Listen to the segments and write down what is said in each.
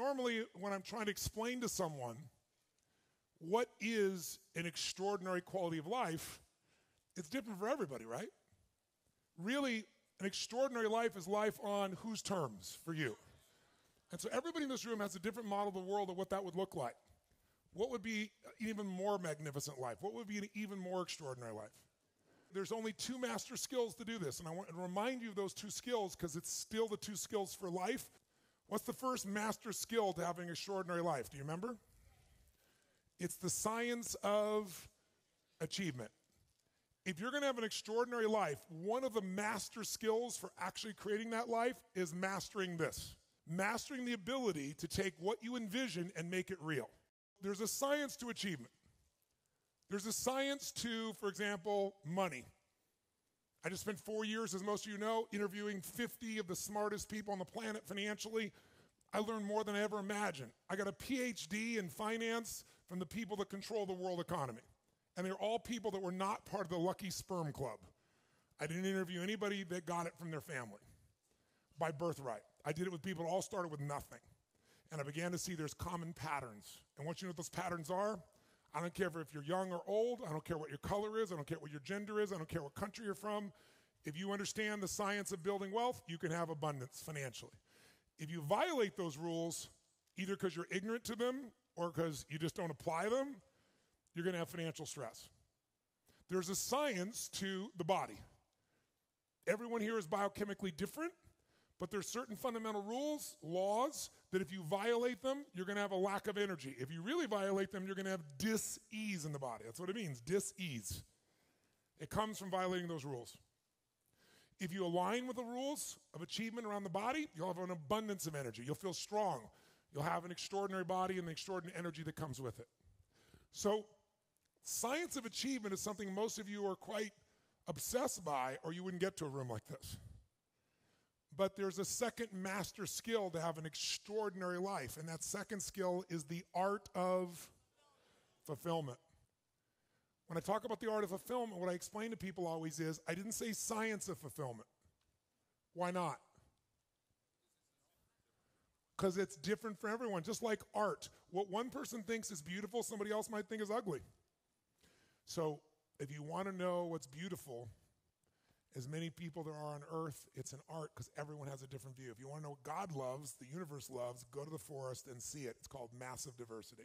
normally when I'm trying to explain to someone what is an extraordinary quality of life, it's different for everybody, right? Really, an extraordinary life is life on whose terms for you? And so everybody in this room has a different model of the world of what that would look like. What would be an even more magnificent life? What would be an even more extraordinary life? There's only two master skills to do this, and I want to remind you of those two skills because it's still the two skills for life. What's the first master skill to having an extraordinary life? Do you remember? It's the science of achievement. If you're going to have an extraordinary life, one of the master skills for actually creating that life is mastering this. Mastering the ability to take what you envision and make it real. There's a science to achievement. There's a science to, for example, money. I just spent 4 years, as most of you know, interviewing 50 of the smartest people on the planet financially. I learned more than I ever imagined. I got a PhD in finance from the people that control the world economy. And they're all people that were not part of the Lucky Sperm Club. I didn't interview anybody that got it from their family by birthright. I did it with people that all started with nothing. And I began to see there's common patterns. And once you know what those patterns are, I don't care if you're young or old. I don't care what your color is. I don't care what your gender is. I don't care what country you're from. If you understand the science of building wealth, you can have abundance financially. If you violate those rules, either because you're ignorant to them or because you just don't apply them, you're going to have financial stress. There's a science to the body. Everyone here is biochemically different, but there's certain fundamental rules, laws, that if you violate them, you're going to have a lack of energy. If you really violate them, you're going to have dis-ease in the body. That's what it means, dis-ease. It comes from violating those rules. If you align with the rules of achievement around the body, you'll have an abundance of energy. You'll feel strong. You'll have an extraordinary body and the extraordinary energy that comes with it. So, science of achievement is something most of you are quite obsessed by, or you wouldn't get to a room like this. But there's a second master skill to have an extraordinary life, and that second skill is the art of fulfillment. When I talk about the art of fulfillment, what I explain to people always is, I didn't say science of fulfillment. Why not? Because it's different for everyone, just like art. What one person thinks is beautiful, somebody else might think is ugly. So if you want to know what's beautiful, as many people there are on earth, it's an art because everyone has a different view. If you want to know what God loves, the universe loves, go to the forest and see it. It's called massive diversity.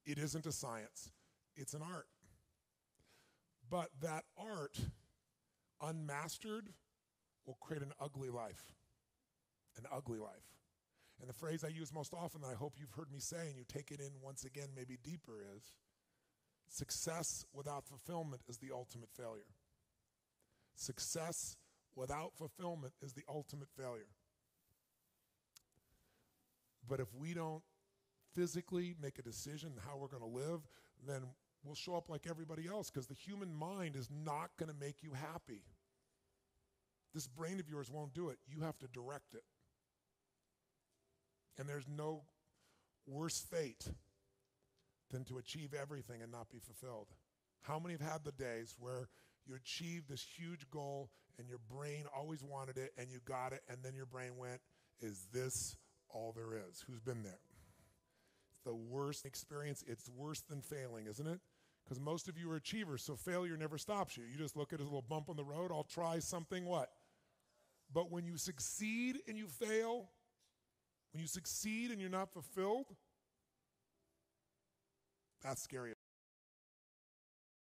It isn't a science. It's an art. But that art, unmastered, will create an ugly life. An ugly life. And the phrase I use most often that I hope you've heard me say and you take it in once again maybe deeper is, success without fulfillment is the ultimate failure. Success without fulfillment is the ultimate failure. But if we don't physically make a decision how we're going to live, then we'll show up like everybody else because the human mind is not going to make you happy. This brain of yours won't do it. You have to direct it. And there's no worse fate than to achieve everything and not be fulfilled. How many have had the days where you achieved this huge goal and your brain always wanted it and you got it and then your brain went, is this all there is? Who's been there? It's the worst experience. It's worse than failing, isn't it? Because most of you are achievers, so failure never stops you. You just look at it as a little bump on the road. I'll try something, what? But when you succeed and you fail, when you succeed and you're not fulfilled, that's scary.